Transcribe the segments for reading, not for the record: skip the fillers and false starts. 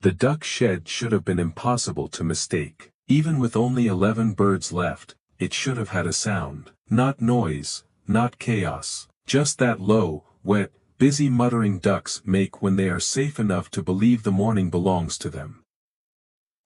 The duck shed should have been impossible to mistake. Even with only 11 birds left, it should have had a sound. Not noise, not chaos. Just that low, wet, busy muttering ducks make when they are safe enough to believe the morning belongs to them.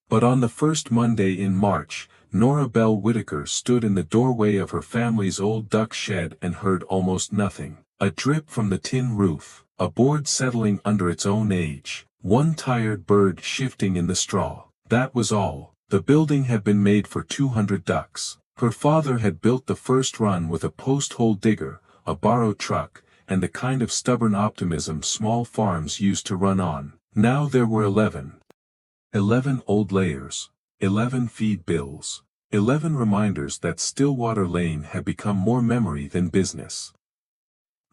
But on the first Monday in March, Nora Bell Whitaker stood in the doorway of her family's old duck shed and heard almost nothing. A drip from the tin roof, a board settling under its own age, one tired bird shifting in the straw. That was all. The building had been made for 200 ducks. Her father had built the first run with a post-hole digger, a borrowed truck, and the kind of stubborn optimism small farms used to run on. Now there were 11. 11 old layers. 11 feed bills. 11 reminders that Stillwater Lane had become more memory than business.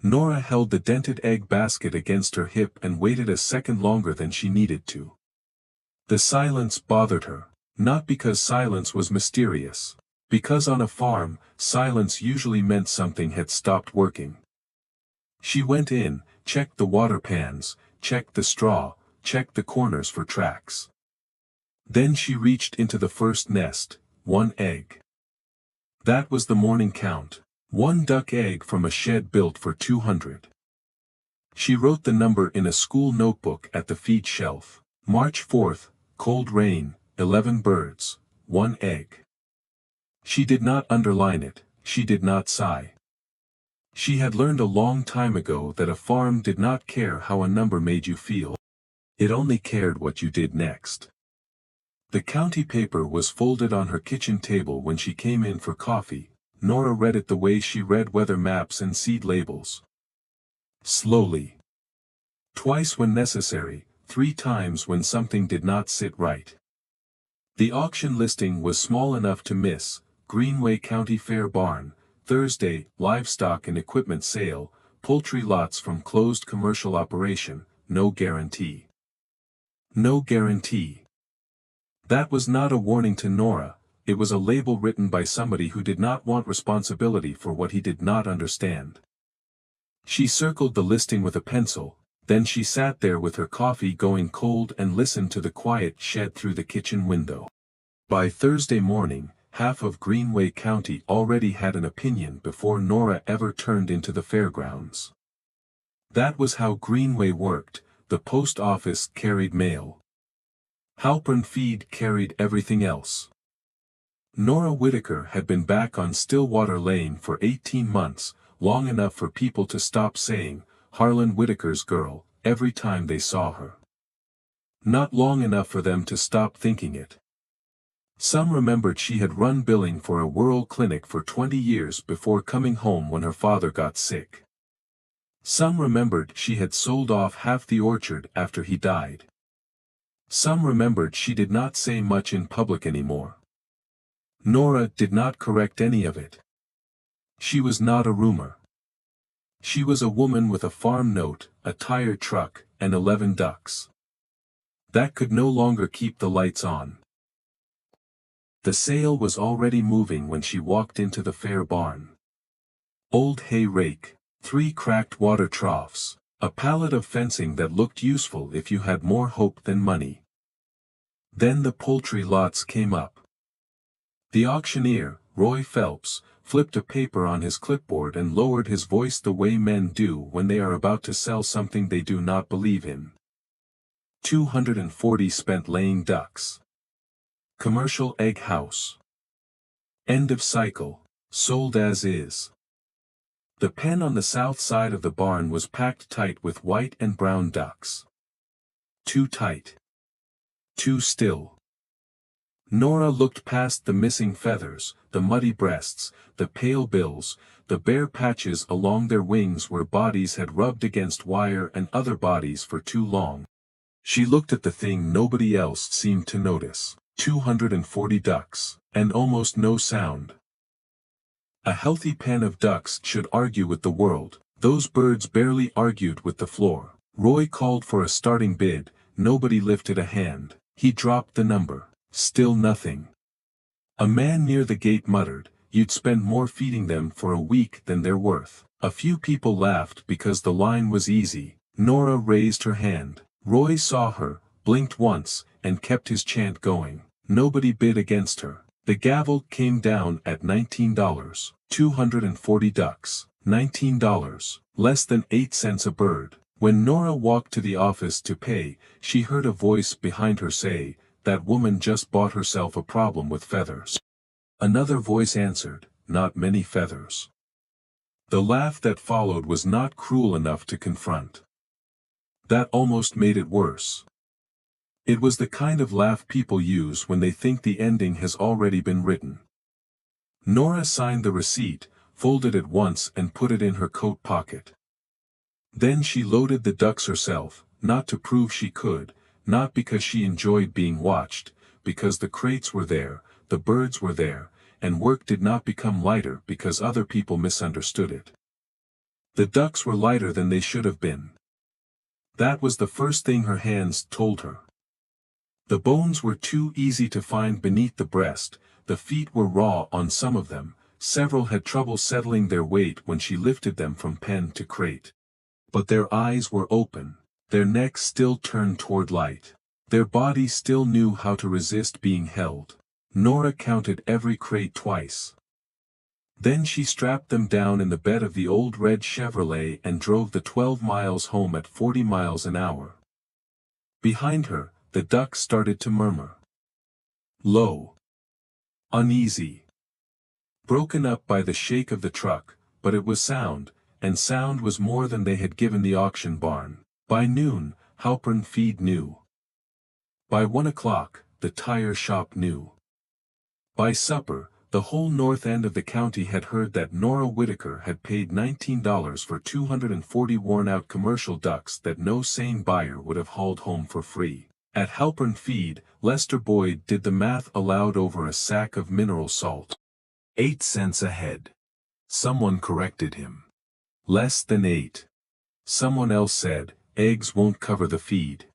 Nora held the dented egg basket against her hip and waited a second longer than she needed to. The silence bothered her, not because silence was mysterious. Because on a farm, silence usually meant something had stopped working. She went in, checked the water pans, checked the straw, checked the corners for tracks. Then she reached into the first nest, 1 egg. That was the morning count. 1 duck egg from a shed built for 200. She wrote the number in a school notebook at the feed shelf. March 4th, cold rain, 11 birds, 1 egg. She did not underline it, she did not sigh. She had learned a long time ago that a farm did not care how a number made you feel. It only cared what you did next. The county paper was folded on her kitchen table when she came in for coffee. Nora read it the way she read weather maps and seed labels. Slowly. Twice when necessary, 3 times when something did not sit right. The auction listing was small enough to miss: Greenway County Fair Barn, Thursday, livestock and equipment sale, poultry lots from closed commercial operation, no guarantee. No guarantee. That was not a warning to Nora. It was a label written by somebody who did not want responsibility for what he did not understand. She circled the listing with a pencil, then she sat there with her coffee going cold and listened to the quiet shed through the kitchen window. By Thursday morning, half of Greenway County already had an opinion before Nora ever turned into the fairgrounds. That was how Greenway worked. The post office carried mail. Halpern Feed carried everything else. Nora Whitaker had been back on Stillwater Lane for 18 months, long enough for people to stop saying, "Harlan Whitaker's girl," every time they saw her. Not long enough for them to stop thinking it. Some remembered she had run billing for a rural clinic for 20 years before coming home when her father got sick. Some remembered she had sold off half the orchard after he died. Some remembered she did not say much in public anymore. Nora did not correct any of it. She was not a rumor. She was a woman with a farm note, a tired truck, and 11 ducks. That could no longer keep the lights on. The sale was already moving when she walked into the fair barn. Old hay rake, 3 cracked water troughs, a pallet of fencing that looked useful if you had more hope than money. Then the poultry lots came up. The auctioneer, Roy Phelps, flipped a paper on his clipboard and lowered his voice the way men do when they are about to sell something they do not believe in. 240 spent laying ducks. Commercial egg house. End of cycle, sold as is. The pen on the south side of the barn was packed tight with white and brown ducks. Too tight. Too still. Nora looked past the missing feathers, the muddy breasts, the pale bills, the bare patches along their wings where bodies had rubbed against wire and other bodies for too long. She looked at the thing nobody else seemed to notice. 240 ducks, and almost no sound. A healthy pen of ducks should argue with the world. Those birds barely argued with the floor. Roy called for a starting bid. Nobody lifted a hand. He dropped the number. Still nothing. A man near the gate muttered, "You'd spend more feeding them for a week than they're worth." A few people laughed because the line was easy. Nora raised her hand. Roy saw her, blinked once, and kept his chant going. Nobody bid against her. The gavel came down at $19. 240 ducks. $19. Less than 8 cents a bird. When Nora walked to the office to pay, she heard a voice behind her say, "That woman just bought herself a problem with feathers." Another voice answered, "Not many feathers." The laugh that followed was not cruel enough to confront. That almost made it worse. It was the kind of laugh people use when they think the ending has already been written. Nora signed the receipt, folded it once and put it in her coat pocket. Then she loaded the ducks herself, not to prove she could, not because she enjoyed being watched, because the crates were there, the birds were there, and work did not become lighter because other people misunderstood it. The ducks were lighter than they should have been. That was the first thing her hands told her. The bones were too easy to find beneath the breast, the feet were raw on some of them, several had trouble settling their weight when she lifted them from pen to crate. But their eyes were open, their necks still turned toward light. Their bodies still knew how to resist being held. Nora counted every crate twice. Then she strapped them down in the bed of the old red Chevrolet and drove the 12 miles home at 40 miles an hour. Behind her, the ducks started to murmur. Low. Uneasy. Broken up by the shake of the truck, but it was sound, and sound was more than they had given the auction barn. By noon, Halpern Feed knew. By 1 o'clock, the tire shop knew. By supper, the whole north end of the county had heard that Nora Whitaker had paid $19 for 240 worn-out commercial ducks that no sane buyer would have hauled home for free. At Halpern Feed, Lester Boyd did the math aloud over a sack of mineral salt. 8 cents a head. Someone corrected him. Less than 8. Someone else said, eggs won't cover the feed.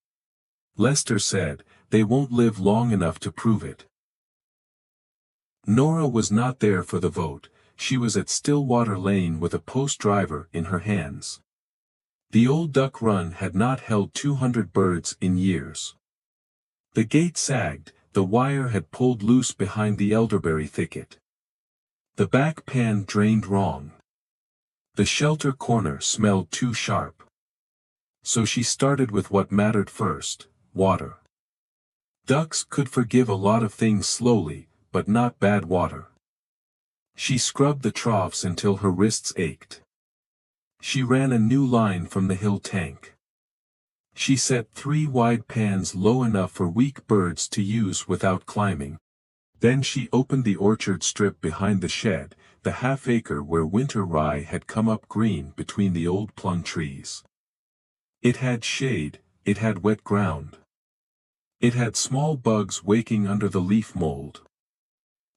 Lester said, they won't live long enough to prove it. Nora was not there for the vote, she was at Stillwater Lane with a post driver in her hands. The old duck run had not held 200 birds in years. The gate sagged, the wire had pulled loose behind the elderberry thicket. The back pan drained wrong. The shelter corner smelled too sharp. So she started with what mattered first, water. Ducks could forgive a lot of things slowly, but not bad water. She scrubbed the troughs until her wrists ached. She ran a new line from the hill tank. She set 3 wide pans low enough for weak birds to use without climbing. Then she opened the orchard strip behind the shed, the half-acre where winter rye had come up green between the old plum trees. It had shade, it had wet ground. It had small bugs waking under the leaf mold.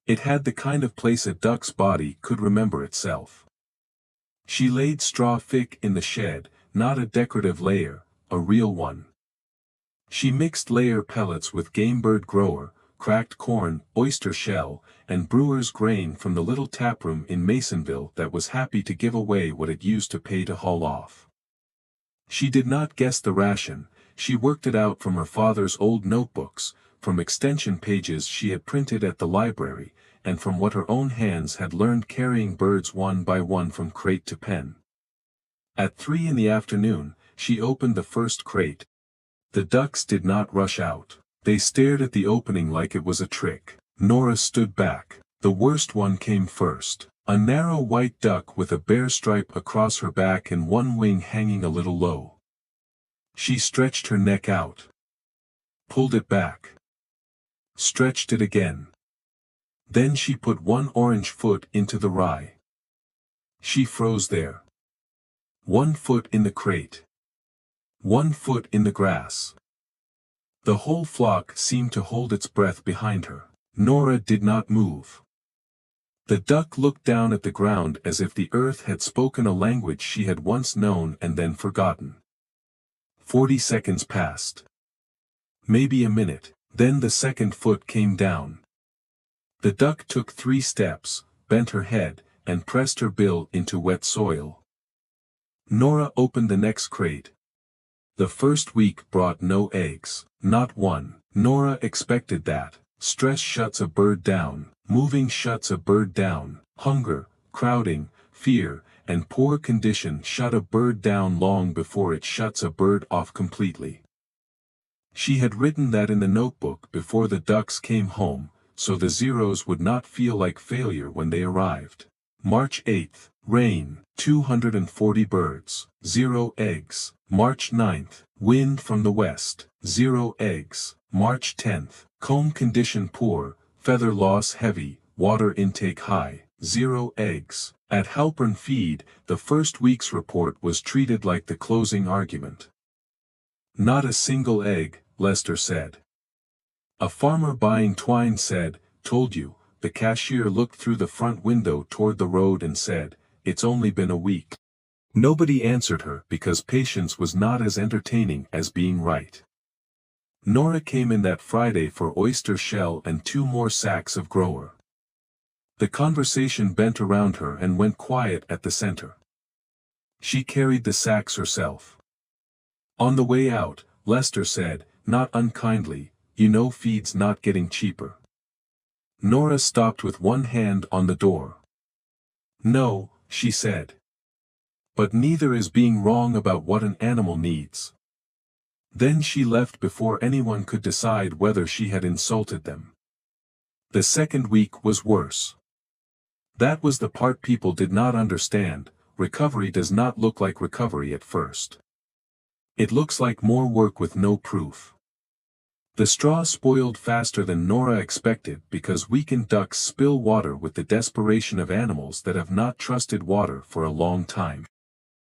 It had the kind of place a duck's body could remember itself. She laid straw thick in the shed, not a decorative layer, a real one. She mixed layer pellets with game bird grower, cracked corn, oyster shell, and brewer's grain from the little taproom in Masonville that was happy to give away what it used to pay to haul off. She did not guess the ration, she worked it out from her father's old notebooks, from extension pages she had printed at the library, and from what her own hands had learned carrying birds one by one from crate to pen. At 3 in the afternoon, she opened the first crate. The ducks did not rush out. They stared at the opening like it was a trick. Nora stood back. The worst one came first. A narrow white duck with a bare stripe across her back and one wing hanging a little low. She stretched her neck out. Pulled it back. Stretched it again. Then she put one orange foot into the rye. She froze there. 1 foot in the crate. 1 foot in the grass. The whole flock seemed to hold its breath behind her. Nora did not move. The duck looked down at the ground as if the earth had spoken a language she had once known and then forgotten. 40 seconds passed. Maybe a minute, then the second foot came down. The duck took 3 steps, bent her head, and pressed her bill into wet soil. Nora opened the next crate. The first week brought no eggs, not one. Nora expected that. Stress shuts a bird down, moving shuts a bird down, hunger, crowding, fear, and poor condition shut a bird down long before it shuts a bird off completely. She had written that in the notebook before the ducks came home, so the zeros would not feel like failure when they arrived. March 8th, rain, 240 birds, 0 eggs. March 9th, wind from the west, 0 eggs. March 10th, comb condition poor, feather loss heavy, water intake high, 0 eggs. At Halpern Feed, the first week's report was treated like the closing argument. Not a single egg, Lester said. A farmer buying twine said, "Told you." The cashier looked through the front window toward the road and said, "It's only been a week." Nobody answered her because patience was not as entertaining as being right. Nora came in that Friday for oyster shell and 2 more sacks of grower. The conversation bent around her and went quiet at the center. She carried the sacks herself. On the way out, Lester said, not unkindly, "You know feed's not getting cheaper." Nora stopped with one hand on the door. "No," she said. "But neither is being wrong about what an animal needs." Then she left before anyone could decide whether she had insulted them. The second week was worse. That was the part people did not understand. Recovery does not look like recovery at first. It looks like more work with no proof. The straw spoiled faster than Nora expected because weakened ducks spill water with the desperation of animals that have not trusted water for a long time.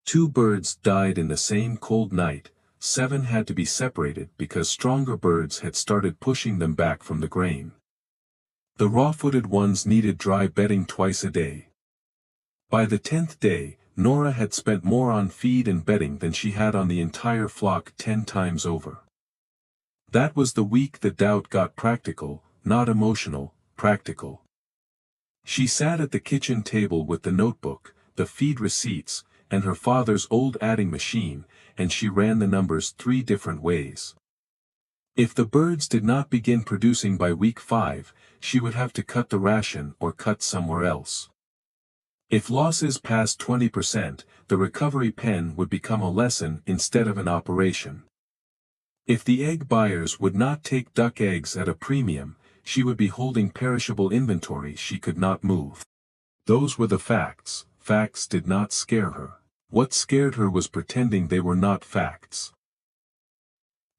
2 birds died in the same cold night. 7 had to be separated because stronger birds had started pushing them back from the grain. The raw-footed ones needed dry bedding twice a day. By the 10th day, Nora had spent more on feed and bedding than she had on the entire flock 10 times over. That was the week that doubt got practical, not emotional, practical. She sat at the kitchen table with the notebook, the feed receipts, and her father's old adding machine, and she ran the numbers 3 different ways. If the birds did not begin producing by week 5, she would have to cut the ration or cut somewhere else. If losses passed 20%, the recovery pen would become a lesson instead of an operation. If the egg buyers would not take duck eggs at a premium, she would be holding perishable inventory she could not move. Those were the facts. Facts did not scare her. What scared her was pretending they were not facts.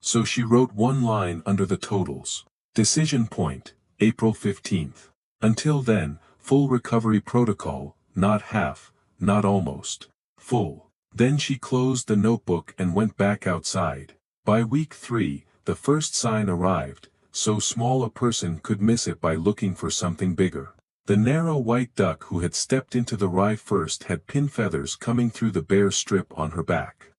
So she wrote one line under the totals. Decision point, April 15th. Until then, full recovery protocol, not half, not almost. Full. Then she closed the notebook and went back outside. By week 3, the first sign arrived, so small a person could miss it by looking for something bigger. The narrow white duck who had stepped into the rye first had pin feathers coming through the bare strip on her back.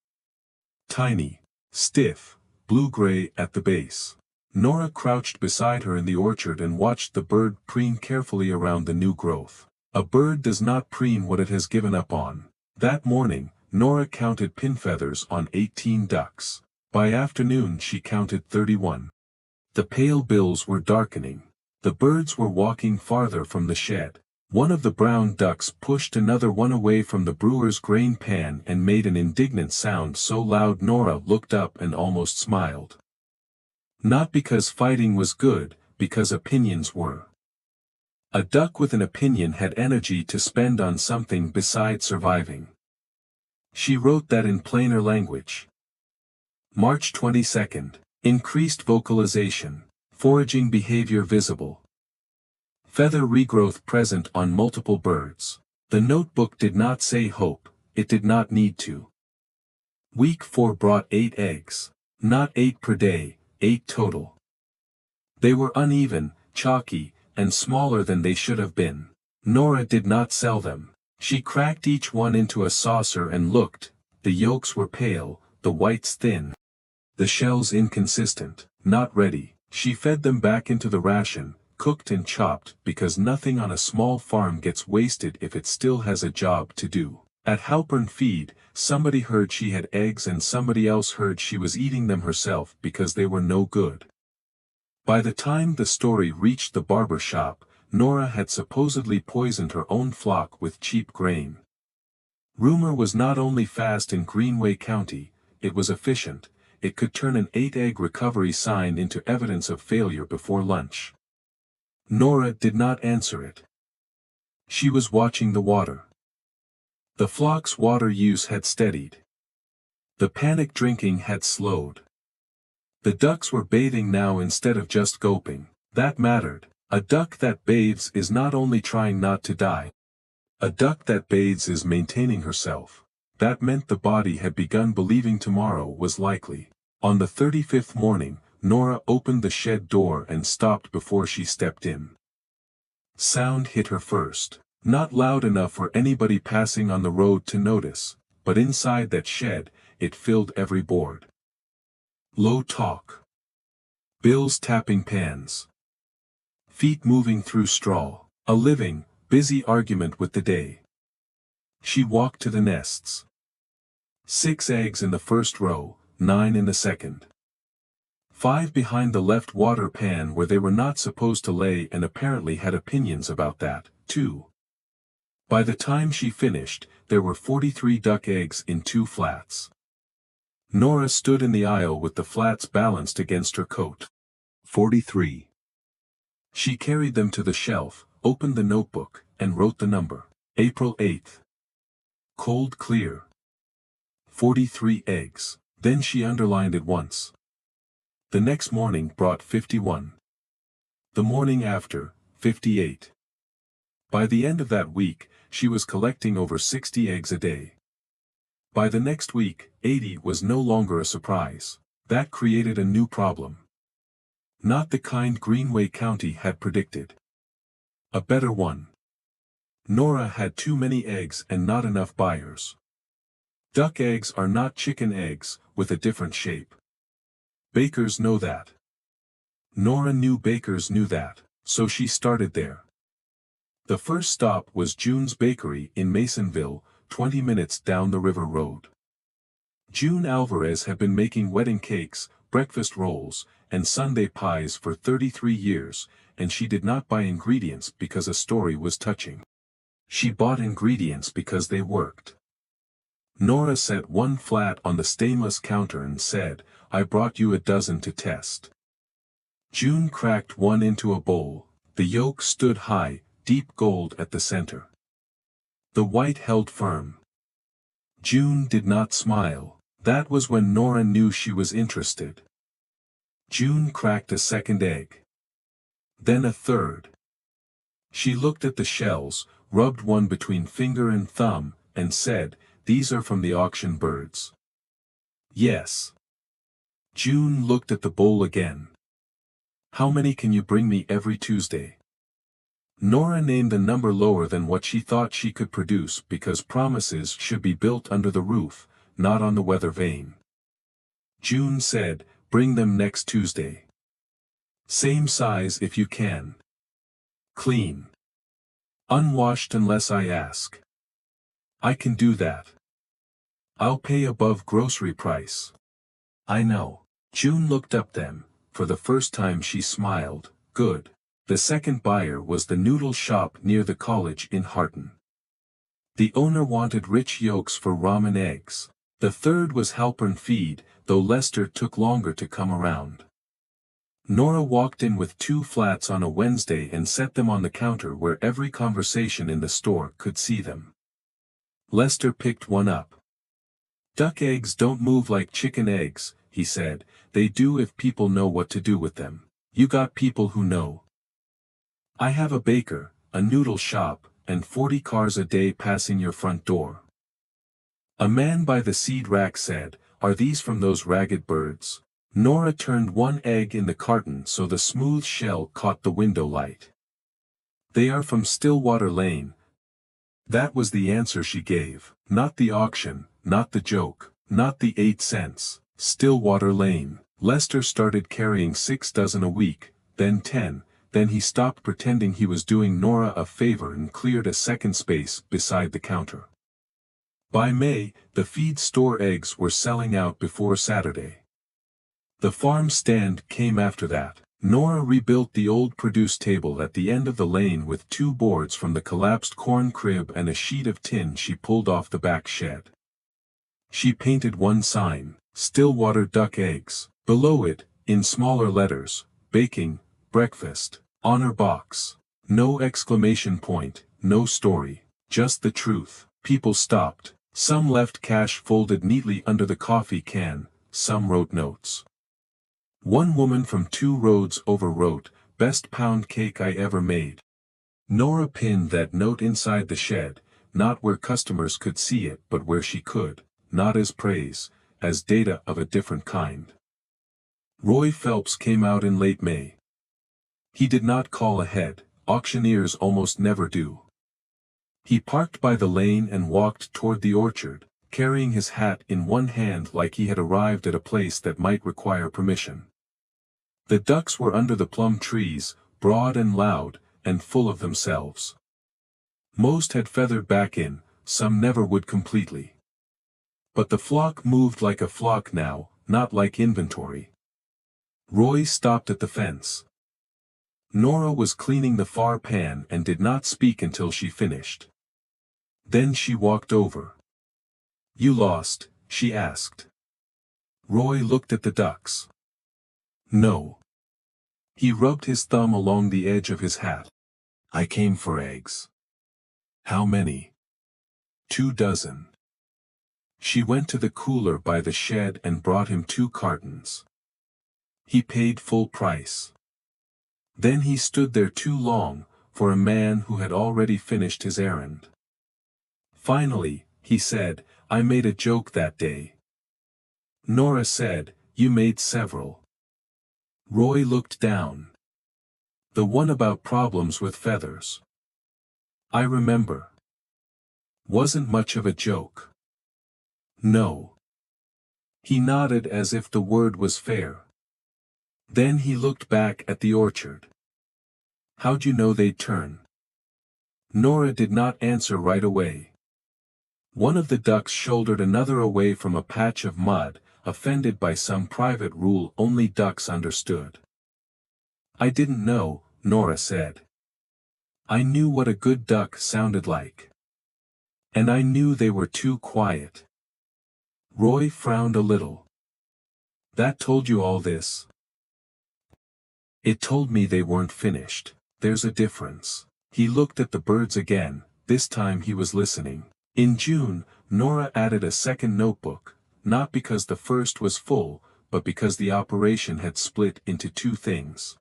Tiny, stiff, blue-gray at the base. Nora crouched beside her in the orchard and watched the bird preen carefully around the new growth. A bird does not preen what it has given up on. That morning, Nora counted pin feathers on 18 ducks. By afternoon she counted 31. The pale bills were darkening. The birds were walking farther from the shed. One of the brown ducks pushed another one away from the brewer's grain pan and made an indignant sound so loud Nora looked up and almost smiled. Not because fighting was good, because opinions were. A duck with an opinion had energy to spend on something besides surviving. She wrote that in plainer language. March 22nd. Increased vocalization. Foraging behavior visible. Feather regrowth present on multiple birds. The notebook did not say hope, it did not need to. Week 4 brought 8 eggs. Not 8 per day, 8 total. They were uneven, chalky, and smaller than they should have been. Nora did not sell them. She cracked each one into a saucer and looked. The yolks were pale, the whites thin. The shells inconsistent, not ready. She fed them back into the ration, cooked and chopped, because nothing on a small farm gets wasted if it still has a job to do. At Halpern Feed, somebody heard she had eggs and somebody else heard she was eating them herself because they were no good. By the time the story reached the barber shop, Nora had supposedly poisoned her own flock with cheap grain. Rumor was not only fast in Greenway County, it was efficient. It could turn an 8-egg recovery sign into evidence of failure before lunch. Nora did not answer it. She was watching the water. The flock's water use had steadied. The panic drinking had slowed. The ducks were bathing now instead of just gulping. That mattered. A duck that bathes is not only trying not to die. A duck that bathes is maintaining herself. That meant the body had begun believing tomorrow was likely. On the 35th morning, Nora opened the shed door and stopped before she stepped in. Sound hit her first. Not loud enough for anybody passing on the road to notice, but inside that shed, it filled every board. Low talk. Bills tapping pans. Feet moving through straw. A living, busy argument with the day. She walked to the nests. 6 eggs in the first row, 9 in the second. 5 behind the left water pan where they were not supposed to lay and apparently had opinions about that, too. By the time she finished, there were 43 duck eggs in 2 flats. Nora stood in the aisle with the flats balanced against her coat. 43. She carried them to the shelf, opened the notebook, and wrote the number. April 8th. Cold clear. 43 eggs. Then she underlined it once. The next morning brought 51. The morning after, 58. By the end of that week, she was collecting over 60 eggs a day. By the next week, 80 was no longer a surprise. That created a new problem. Not the kind Greenway County had predicted. A better one. Nora had too many eggs and not enough buyers. Duck eggs are not chicken eggs, with a different shape. Bakers know that. Nora knew bakers knew that, so she started there. The first stop was June's Bakery in Masonville, 20 minutes down the river road. June Alvarez had been making wedding cakes, breakfast rolls, and Sunday pies for 33 years, and she did not buy ingredients because a story was touching. She bought ingredients because they worked. Nora set 1 flat on the stainless counter and said, "I brought you a dozen to test." June cracked 1 into a bowl. The yolk stood high, deep gold at the center. The white held firm. June did not smile. That was when Nora knew she was interested. June cracked a second egg. Then a third. She looked at the shells, rubbed one between finger and thumb, and said, "These are from the auction birds." "Yes." June looked at the bowl again. "How many can you bring me every Tuesday?" Nora named a number lower than what she thought she could produce because promises should be built under the roof, not on the weather vane. June said, "Bring them next Tuesday. Same size if you can. Clean. Unwashed unless I ask." "I can do that. I'll pay above grocery price." "I know." June looked up then. For the first time she smiled. Good. The second buyer was the noodle shop near the college in Harton. The owner wanted rich yolks for ramen eggs. The third was Halpern Feed, though Lester took longer to come around. Nora walked in with 2 flats on a Wednesday and set them on the counter where every conversation in the store could see them. Lester picked one up. "Duck eggs don't move like chicken eggs," he said. "They do if people know what to do with them. You got people who know. I have a baker, a noodle shop, and 40 cars a day passing your front door." A man by the seed rack said, "Are these from those ragged birds?" Nora turned 1 egg in the carton so the smooth shell caught the window light. "They are from Stillwater Lane." That was the answer she gave. Not the auction, not the joke, not the 8 cents. Stillwater Lane. Lester started carrying 6 dozen a week, then 10, then he stopped pretending he was doing Nora a favor and cleared a second space beside the counter. By May, the feed store eggs were selling out before Saturday. The farm stand came after that. Nora rebuilt the old produce table at the end of the lane with 2 boards from the collapsed corn crib and a sheet of tin she pulled off the back shed. She painted one sign, Stillwater duck eggs. Below it, in smaller letters, baking, breakfast. On her box, no exclamation point, no story, just the truth. People stopped. Some left cash folded neatly under the coffee can, some wrote notes. One woman from 2 roads over wrote, "Best pound cake I ever made." Nora pinned that note inside the shed, not where customers could see it but where she could, not as praise, as data of a different kind. Roy Phelps came out in late May. He did not call ahead, auctioneers almost never do. He parked by the lane and walked toward the orchard, carrying his hat in one hand like he had arrived at a place that might require permission. The ducks were under the plum trees, broad and loud, and full of themselves. Most had feathered back in, some never would completely. But the flock moved like a flock now, not like inventory. Roy stopped at the fence. Nora was cleaning the far pan and did not speak until she finished. Then she walked over. "You lost?" she asked. Roy looked at the ducks. "No." He rubbed his thumb along the edge of his hat. "I came for eggs." "How many?" 2 dozen. She went to the cooler by the shed and brought him 2 cartons. He paid full price. Then he stood there too long, for a man who had already finished his errand. Finally, he said, "I made a joke that day." Nora said, "You made several." Roy looked down. "The one about problems with feathers." "I remember." "Wasn't much of a joke." "No." He nodded as if the word was fair. Then he looked back at the orchard. "How'd you know they'd turn?" Nora did not answer right away. One of the ducks shouldered another away from a patch of mud, offended by some private rule only ducks understood. "I didn't know," Nora said. "I knew what a good duck sounded like. And I knew they were too quiet." Roy frowned a little. "That told you all this?" "It told me they weren't finished. There's a difference." He looked at the birds again, this time he was listening. In June, Nora added a second notebook, not because the first was full, but because the operation had split into 2 things: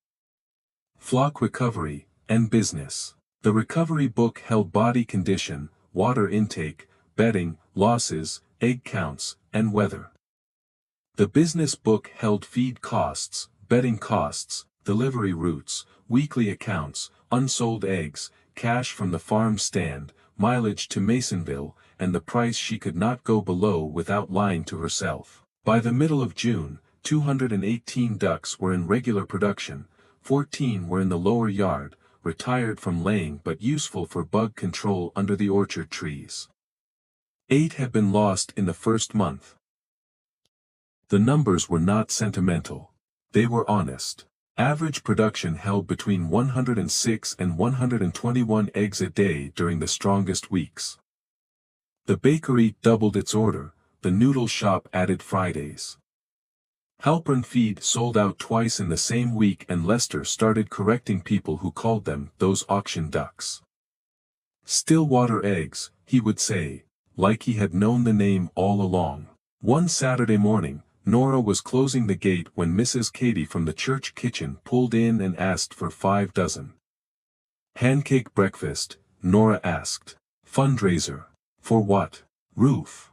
flock recovery, and business. The recovery book held body condition, water intake, bedding, losses, egg counts, and weather. The business book held feed costs, bedding costs, delivery routes, weekly accounts, unsold eggs, cash from the farm stand, mileage to Masonville, and the price she could not go below without lying to herself. By the middle of June, 218 ducks were in regular production, 14 were in the lower yard, retired from laying but useful for bug control under the orchard trees. 8 had been lost in the first month. The numbers were not sentimental. They were honest. Average production held between 106 and 121 eggs a day during the strongest weeks. The bakery doubled its order, the noodle shop added Fridays. Halpern Feed sold out twice in the same week, and Lester started correcting people who called them those auction ducks. "Stillwater eggs," he would say, like he had known the name all along. One Saturday morning, Nora was closing the gate when Mrs. Katie from the church kitchen pulled in and asked for 5 dozen. "Pancake breakfast," Nora asked. "Fundraiser. For what?" "Roof."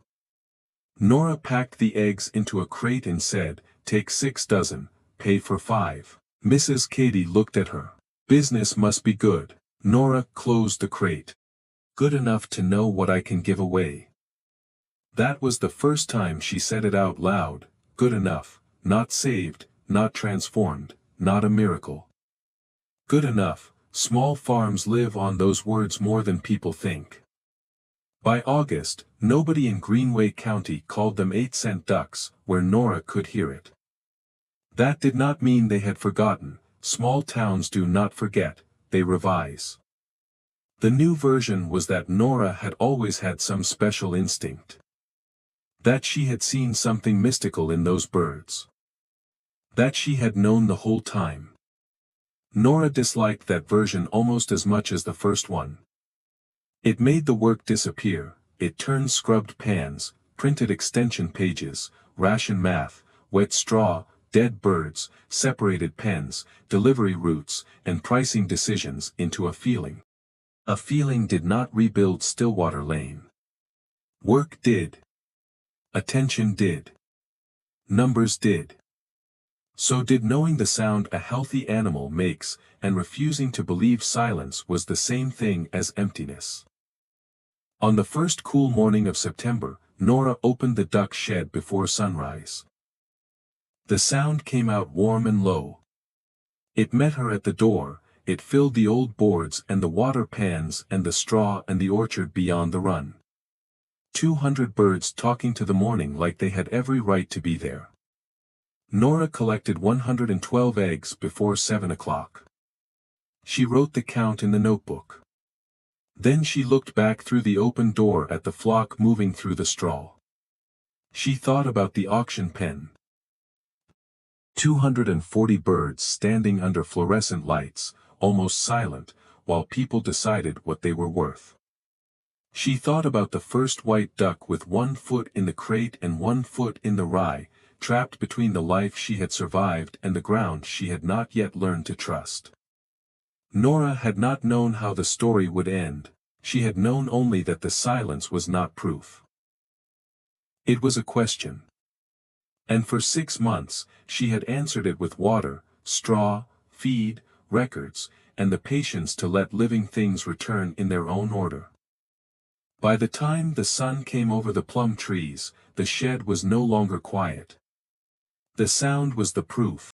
Nora packed the eggs into a crate and said, "Take 6 dozen, pay for 5. Mrs. Katie looked at her. "Business must be good." Nora closed the crate. "Good enough to know what I can give away." That was the first time she said it out loud. Good enough, not saved, not transformed, not a miracle. Good enough. Small farms live on those words more than people think. By August, nobody in Greenway County called them 8-cent ducks, where Nora could hear it. That did not mean they had forgotten. Small towns do not forget, they revise. The new version was that Nora had always had some special instinct. That she had seen something mystical in those birds. That she had known the whole time. Nora disliked that version almost as much as the first one. It made the work disappear, it turned scrubbed pans, printed extension pages, ration math, wet straw, dead birds, separated pens, delivery routes, and pricing decisions into a feeling. A feeling did not rebuild Stillwater Lane. Work did. Attention did. Numbers did. So did knowing the sound a healthy animal makes, and refusing to believe silence was the same thing as emptiness. On the first cool morning of September, Nora opened the duck shed before sunrise. The sound came out warm and low. It met her at the door, it filled the old boards and the water pans and the straw and the orchard beyond the run. 200 birds talking to the morning like they had every right to be there. Nora collected 112 eggs before 7 o'clock. She wrote the count in the notebook. Then she looked back through the open door at the flock moving through the straw. She thought about the auction pen. 240 birds standing under fluorescent lights, almost silent, while people decided what they were worth. She thought about the first white duck with 1 foot in the crate and 1 foot in the rye, trapped between the life she had survived and the ground she had not yet learned to trust. Nora had not known how the story would end, she had known only that the silence was not proof. It was a question. And for 6 months, she had answered it with water, straw, feed, records, and the patience to let living things return in their own order. By the time the sun came over the plum trees, the shed was no longer quiet. The sound was the proof.